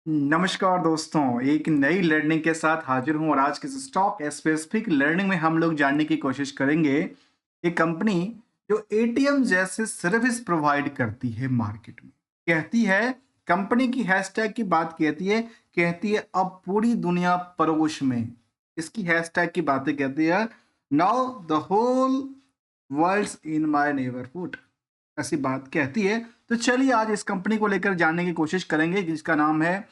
नमस्कार दोस्तों, एक नई लर्निंग के साथ हाजिर हूं और आज के इस स्टॉक स्पेसिफिक लर्निंग में हम लोग जानने की कोशिश करेंगे एक कंपनी जो एटीएम जैसे सर्विस प्रोवाइड करती है मार्केट में। कहती है, कंपनी की हैशटैग की बात कहती है अब पूरी दुनिया परोश में। इसकी हैशटैग की बातें कहती है, now the whole worlds in my neighbourhood. ऐसी बात कहती है। तो चलिए आज इस कंपनी को लेकर जानने की कोशिश करेंगे जिसका नाम है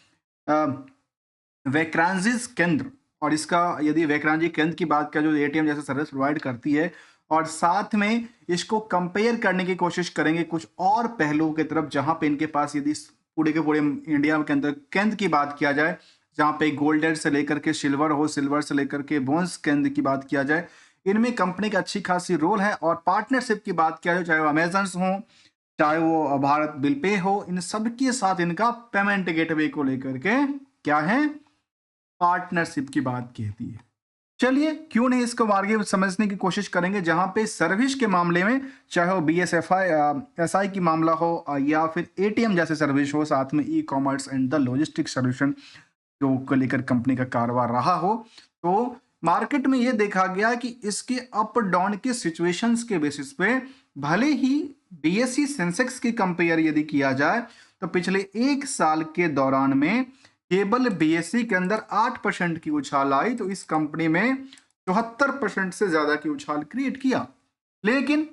वैक्रांजिस केंद्र। और इसका यदि वैक्रांजी केंद्र की बात करें जो एटीएम जैसे सर्विस प्रोवाइड करती है, और साथ में इसको कंपेयर करने की कोशिश करेंगे कुछ और पहलुओं की तरफ जहां पे इनके पास यदि पूरे के पूरे इंडिया के अंदर केंद्र की बात किया जाए, जहां पे गोल्डन से लेकर के सिल्वर हो, सिल्वर से लेकर के ब्रोंज केंद्र की बात किया जाए, इनमें कंपनी का अच्छी खासी रोल है। और पार्टनरशिप की बात किया जाए, चाहे वो अमेजन हो, चाहे वो भारत बिल पे हो, इन सबके साथ इनका पेमेंट गेटवे को लेकर के क्या है, पार्टनरशिप की बात कहती है। चलिए क्यों नहीं इसको आगे समझने की कोशिश करेंगे, जहां पे सर्विस के मामले में चाहे वो बीएसएफआई एसआई की मामला हो या फिर एटीएम जैसे सर्विस हो, साथ में e commerce and the logistic solution जो को लेकर कंपनी का कारोबार रहा हो, तो मार्केट में ये देखा गया कि इसके अप डाउन के सिचुएशंस के बेसिस पे भले ही बीएसई सेंसेक्स की कंपेयर यदि किया जाए तो पिछले एक साल के दौरान में केवल बीएसई के अंदर 8% की उछाल आई, तो इस कंपनी में 74% से ज्यादा की उछाल क्रिएट किया। लेकिन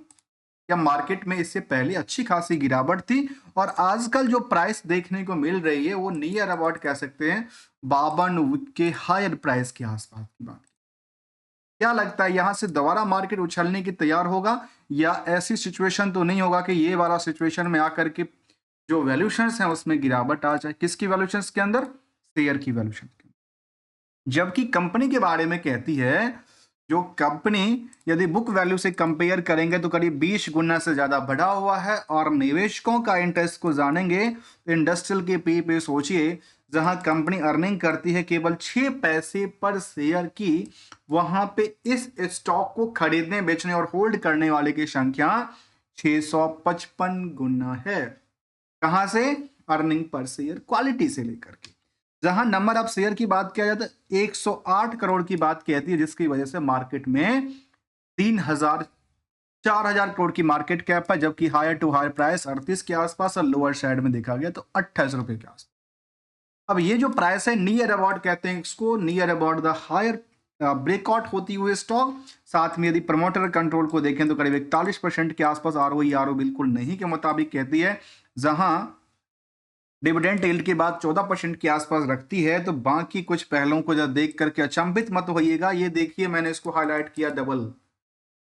या मार्केट में इससे पहले अच्छी खासी गिरावट थी और आजकल जो प्राइस देखने को मिल रही है वो नियर अबाउट कह सकते हैं 52 के हायर प्राइस के आसपास की बात। क्या लगता है यहां से दोबारा मार्केट उछलने की तैयार होगा, या ऐसी सिचुएशन तो नहीं होगा कि ये वाला सिचुएशन में आकर के जो वैल्यूशंस हैं उसमें गिरावट आ जाए? किसकी वैल्यूशंस के अंदर? शेयर की वैल्यूशन के अंदर। जबकि कंपनी के बारे में कहती है, जो कंपनी यदि बुक वैल्यू से कंपेयर करेंगे तो करीब 20 गुना से ज्यादा बढ़ा हुआ है। और निवेशकों का इंटरेस्ट को जानेंगे तो इंडस्ट्रियल के पी पे सोचिए, जहां कंपनी अर्निंग करती है केवल 6 पैसे पर शेयर की, वहां पे इस स्टॉक को खरीदने, बेचने और होल्ड करने वाले की संख्या 655 गुना है। कहां से? अर्निंग पर शेयर क्वालिटी से लेकर के। जहां नंबर ऑफ शेयर की बात किया जाए तो 108 करोड़ की बात कहती है, जिसकी वजह से मार्केट में 3000 4000 करोड़ की मार्केट कैप है, जबकि हायर टू हायर प्राइस 38 के आसपास और लोअर साइड में देखा गया तो 28 रुपए के आसपास। अब ये जो प्राइस है नियर अबाउट कहते हैं इसको, near about the higher breakout होती हुई स्टॉक। साथ में यदि प्रमोटर कंट्रोल को देखें तो करीब 41% के आसपास आरओ बिल्कुल नहीं के मुताबिक कहती है। जहां डिविडेंड यील्ड की बात 14% के आसपास रखती है, तो बाकी कुछ पहलुओं को जब देख करके अचंभित मत होइएगा। ये देखिए मैंने इसको हाईलाइट किया डबल।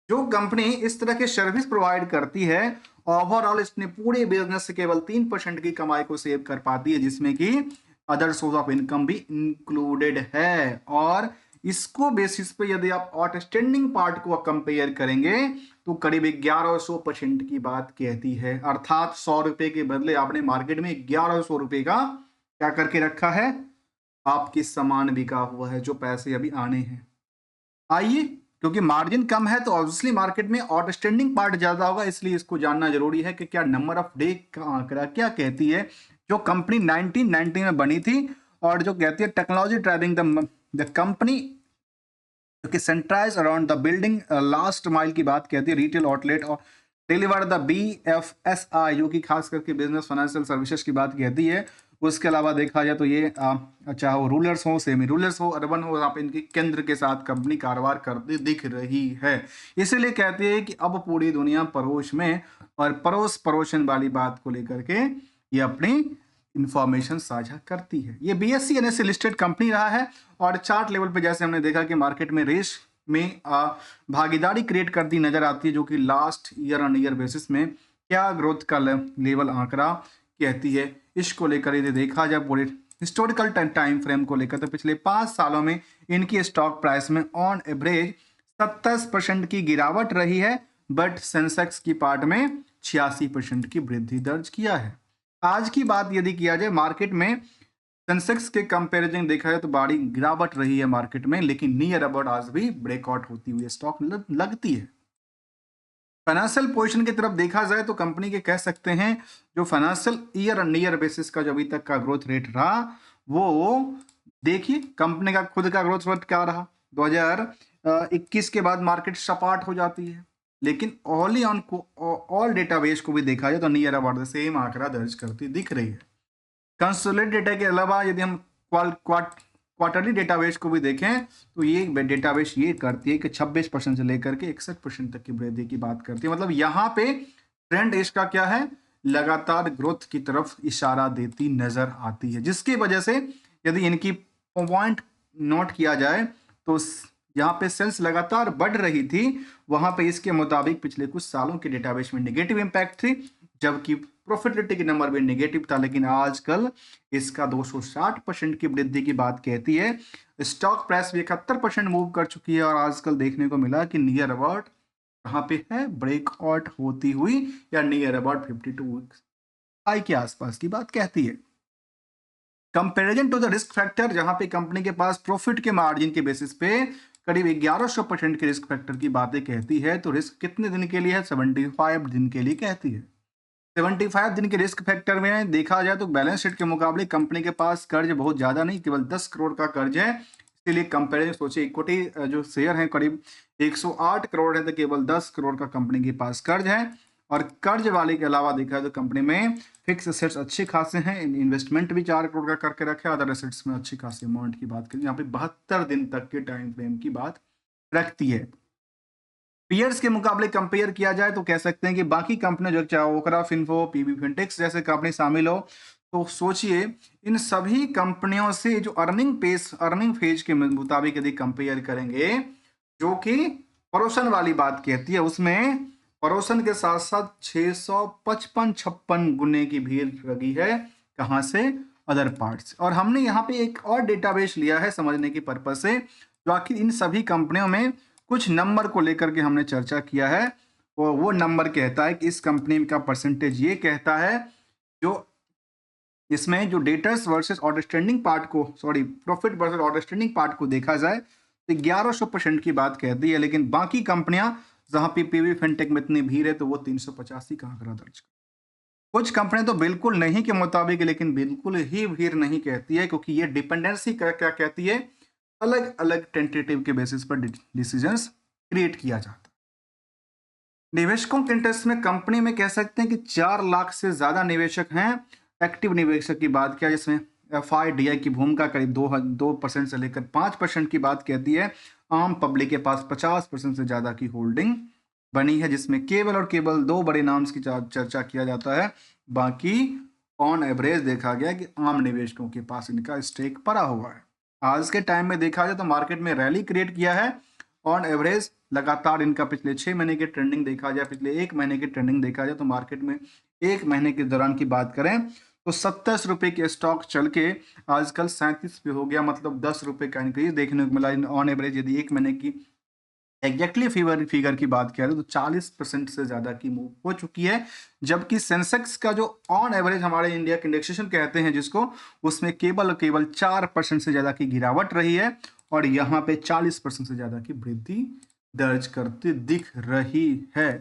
जो कंपनी इस तरह के सर्विस प्रोवाइड करती है, ओवरऑल इसने पूरे बिजनेस से केवल 3% की कमाई को सेव कर पाती है, जिसमें कि अदर सोर्स ऑफ इनकम भी इंक्लूडेड है। और इसको बेसिस पे यदि आप आउटस्टैंडिंग पार्ट को कंपेयर करेंगे तो करीब 1100% की बात कहती है। अर्थात 100 रुपए के बदले आपने मार्केट में 1100 रुपए का क्या करके रखा है, आपकी सामान बिका हुआ है, जो पैसे अभी आने हैं। आइए, क्योंकि मार्जिन कम है तो ऑब्वियसली मार्केट में आउटस्टैंडिंग पार्ट ज्यादा होगा, इसलिए इसको जानना जरूरी है कि क्या नंबर ऑफ डे का आंकड़ा क्या कहती है। जो कंपनी 1990 में बनी थी और जो कहती है टेक्नोलॉजी ड्राइविंग द कंपनी कि centralise around the building last mile की बात कहती है, retail outlet or deliver the BFSI जो कि खास करके बिजनेस फाइनेंशियल सर्विसेज की बात कहती है। उसके अलावा देखा जाए तो ये चाहे वो रूरल्स हो, सेमी रूरल्स हो, अर्बन हो, यहाँ पे इनके केंद्र के साथ कंपनी कारोबार करती दिख रही है। इसीलिए कहती है कि अब पूरी दुनिया परोस में, और परोस परोसन वाली बात को लेकर के ये अपनी इंफॉर्मेशन साझा करती है। ये बीएससी एनएससी लिस्टेड कंपनी रहा है और चार्ट लेवल पे जैसे हमने देखा कि मार्केट में रेस में भागीदारी क्रिएट करती नजर आती है, जो कि last year on year basis में क्या ग्रोथ का लेवल आंकड़ा कहती है। इसको लेकर यदि देखा जाए पूरे हिस्टोरिकल टाइम फ्रेम को लेकर तो पिछले 5 सालों में इनकी स्टॉक प्राइस में ऑन एवरेज 27% की गिरावट रही है, बट सेंसेक्स की पार्ट में 86% की वृद्धि दर्ज किया है। आज की बात यदि किया जाए मार्केट में सेंसेक्स के कंपैरिजन देखा जाए तो बड़ी गिरावट रही है मार्केट में, लेकिन नियर अबाउट आज भी ब्रेकआउट होती हुई स्टॉक लगती है। फाइनेंशियल पोजीशन की तरफ देखा जाए तो कंपनी के कह सकते हैं जो financial year on year basis का जो अभी तक का ग्रोथ रेट रहा, वो देखिए कंपनी का खुद का ग्रोथ रेट क्या रहा। 2021 के बाद मार्केट सपाट हो जाती है, लेकिन ऑल ऑन ऑल डेटाबेस को भी देखा जाए तो नियर अबाउट द सेम आंकड़ा दर्ज करती दिख रही है। कंसोलिडेटेड डेटा के अलावा यदि हम क्वार्टरली डेटाबेस को भी देखें तो ये डेटाबेस ये करती है कि 26% से लेकर के 61% तक की वृद्धि की बात करती है। मतलब यहाँ पे ट्रेंड इसका क्या है, लगातार ग्रोथ की तरफ इशारा देती नजर आती है, जिसकी वजह से यदि इनकी पॉइंट नोट किया जाए तो यहाँ पे सेल्स लगातार बढ़ रही थी, वहां पे इसके मुताबिक पिछले कुछ सालों के डेटाबेस में नेगेटिव इंपैक्ट थी, जबकि प्रॉफिटेबिलिटी के नंबर भी नेगेटिव था। लेकिन आजकल इसका 260% की वृद्धि की बात कहती है। स्टॉक प्राइस भी 71% मूव कर चुकी है और आजकल देखने को मिला कि नियर अबाउट कहाँ पे है, ब्रेकआउट होती हुई या नियर अबाउट 52 वीक्स हाई के आसपास की बात कहती है। Comparison to the risk factor, जहां पे कंपनी के पास प्रॉफिट के मार्जिन के बेसिस पे करीब 1100% के रिस्क फैक्टर की बातें कहती है, तो रिस्क कितने दिन के लिए है, 75 दिन के लिए कहती है। 75 दिन के रिस्क फैक्टर में देखा जाए तो बैलेंस शीट के मुकाबले कंपनी के पास कर्ज बहुत ज्यादा नहीं, केवल 10 करोड़ का कर्ज है। इसीलिए कंपेरिजन सोचिए, इक्विटी जो शेयर है करीब 108 करोड़ है, तो केवल 10 करोड़ का कंपनी के पास कर्ज है। और कर्ज वाले के अलावा देखा जाए तो कंपनी में फिक्स एसेट्स अच्छे खासे हैं, इन्वेस्टमेंट भी 4 करोड़ का करके रखे, अदर एसेट्स में अच्छी खासी अमाउंट की बात करें, यहाँ पे 72 दिन तक के टाइम फ्रेम की बात रखती है। पीयर्स के मुकाबले कंपेयर किया जाए तो कह सकते हैं कि बाकी कंपनियां जो चाहे ओकरा फिनफो पीबी फिनटेक्स जैसे कंपनी शामिल हो, तो सोचिए इन सभी कंपनियों से जो अर्निंग फेज के मुताबिक यदि कंपेयर करेंगे, जो कि परोसन वाली बात कहती है, उसमें परोसन के साथ साथ 655-56 गुने की भीड़ लगी है। कहां से, अदर पार्ट्स। और हमने यहाँ पे एक और डेटाबेस लिया है समझने की पर्पज से, जो आखिर इन सभी कंपनियों में कुछ नंबर को लेकर के हमने चर्चा किया है। और वो नंबर कहता है कि इस कंपनी का परसेंटेज ये कहता है, जो इसमें जो डेटर्स वर्सेस आउटस्टैंडिंग पार्ट को, sorry profit versus outstanding part को देखा जाए तो 1100% की बात कहती है। लेकिन बाकी कंपनियां जहां पे पीवी फिनटेक में इतनी भीड़ है तो वो 385 का आंकड़ा दर्ज कर। कुछ कंपनियां तो बिल्कुल नहीं के मुताबिक, लेकिन बिल्कुल ही भीड़ नहीं कहती है, क्योंकि ये डिपेंडेंसी क्या कहती है, अलग अलग टेंटेटिव के बेसिस पर डिसीजंस क्रिएट किया जाता है। निवेशकों के इंटरेस्ट में कंपनी में कह सकते हैं कि 4 लाख से ज्यादा निवेशक हैं। एक्टिव निवेशक की बात किया जिसमें FIDI की भूमिका करीब 2% से लेकर 5% की बात कहती है। आम पब्लिक के पास 50% से ज्यादा की होल्डिंग बनी है, जिसमें केवल और केवल 2 बड़े नाम्स की चर्चा किया जाता है। बाकी ऑन एवरेज देखा गया कि आम निवेशकों के पास इनका स्टेक पड़ा हुआ है। आज के टाइम में देखा जाए तो मार्केट में रैली क्रिएट किया है। ऑन एवरेज लगातार इनका पिछले 6 महीने के ट्रेंडिंग देखा जाए, पिछले 1 महीने की ट्रेंडिंग देखा जाए तो मार्केट में 1 महीने के दौरान की बात करें तो 27 रुपए के स्टॉक चल के आजकल 37 पे हो गया, मतलब 10 रुपए का इंक्रीज देखने को मिला ऑन एवरेज। यदि 1 महीने की एग्जैक्टली फिगर की बात करें तो 40% से ज्यादा की मूव हो चुकी है। जबकि सेंसेक्स का जो ऑन एवरेज हमारे इंडिया के इंडेक्सेशन कहते हैं जिसको, उसमें केवल 4% से ज्यादा की गिरावट रही है और यहाँ पे 40% से ज्यादा की वृद्धि दर्ज करती दिख रही है।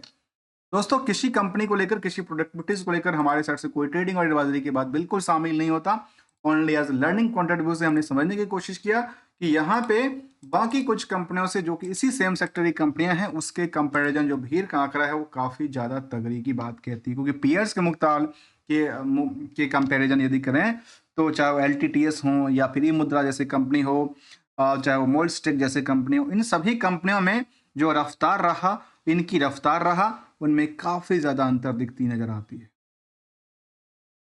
दोस्तों, किसी कंपनी को लेकर, किसी प्रोडक्टिविटीज को लेकर हमारे साइड से कोई ट्रेडिंग और एडवाइजरी की बात बिल्कुल शामिल नहीं होता। Only as learning point of view से हमने समझने की कोशिश किया कि यहाँ पे बाकी कुछ कंपनियों से जो कि इसी सेम सेक्टर की कंपनियां हैं, उसके कंपैरिजन जो भीड़ का आंकड़ा है वो काफी ज्यादा तगड़ी की बात कहती है। क्योंकि पीयर्स के मुकाबले के कंपैरिजन यदि करें तो चाहे वो LTTS हो या फिर ई मुद्रा जैसी कंपनी हो, चाहे वो मोल्डस्टेक जैसे कंपनी हो, इन सभी कंपनियों में जो रफ्तार रहा, इनकी रफ्तार रहा, उनमें काफी ज्यादा अंतर दिखती नजर आती है।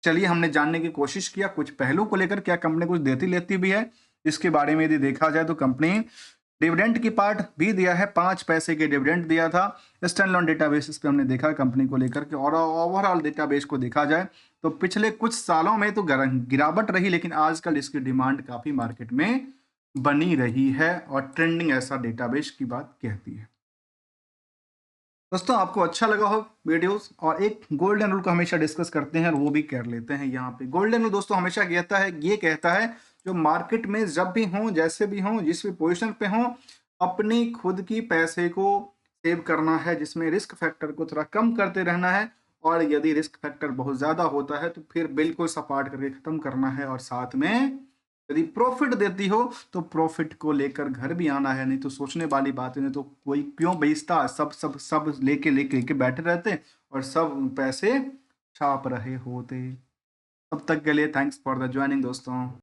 चलिए, हमने जानने की कोशिश किया कुछ पहलू को लेकर, क्या कंपनी कुछ देती लेती भी है इसके बारे में यदि देखा जाए तो कंपनी डिविडेंड की पार्ट भी दिया है, 5 पैसे के डिविडेंड दिया था। स्टैंड लोन डेटाबेस पे हमने देखा कंपनी को लेकर के, और ओवरऑल डेटाबेस को देखा जाए तो पिछले कुछ सालों में तो गिरावट रही, लेकिन आजकल इसकी डिमांड काफी मार्केट में बनी रही है और ट्रेंडिंग ऐसा डेटाबेस की बात कहती है। दोस्तों, आपको अच्छा लगा हो वीडियोस, और एक गोल्डन रूल को हमेशा डिस्कस करते हैं और वो भी कर लेते हैं यहाँ पे। गोल्डन रूल दोस्तों हमेशा कहता है जो मार्केट में जब भी हो, जैसे भी हो, जिस भी पोजीशन पे हो, अपनी खुद की पैसे को सेव करना है, जिसमें रिस्क फैक्टर को थोड़ा कम करते रहना है, और यदि रिस्क फैक्टर बहुत ज़्यादा होता है तो फिर बिल्कुल सपाट करके ख़त्म करना है। और साथ में यदि प्रॉफिट देती हो तो प्रॉफिट को लेकर घर भी आना है, नहीं तो सोचने वाली बात है, नहीं तो कोई क्यों बेचता, सब सब सब लेके लेके लेके बैठे रहते और सब पैसे छाप रहे होते। तब तक के लिए थैंक्स फॉर द ज्वाइनिंग दोस्तों।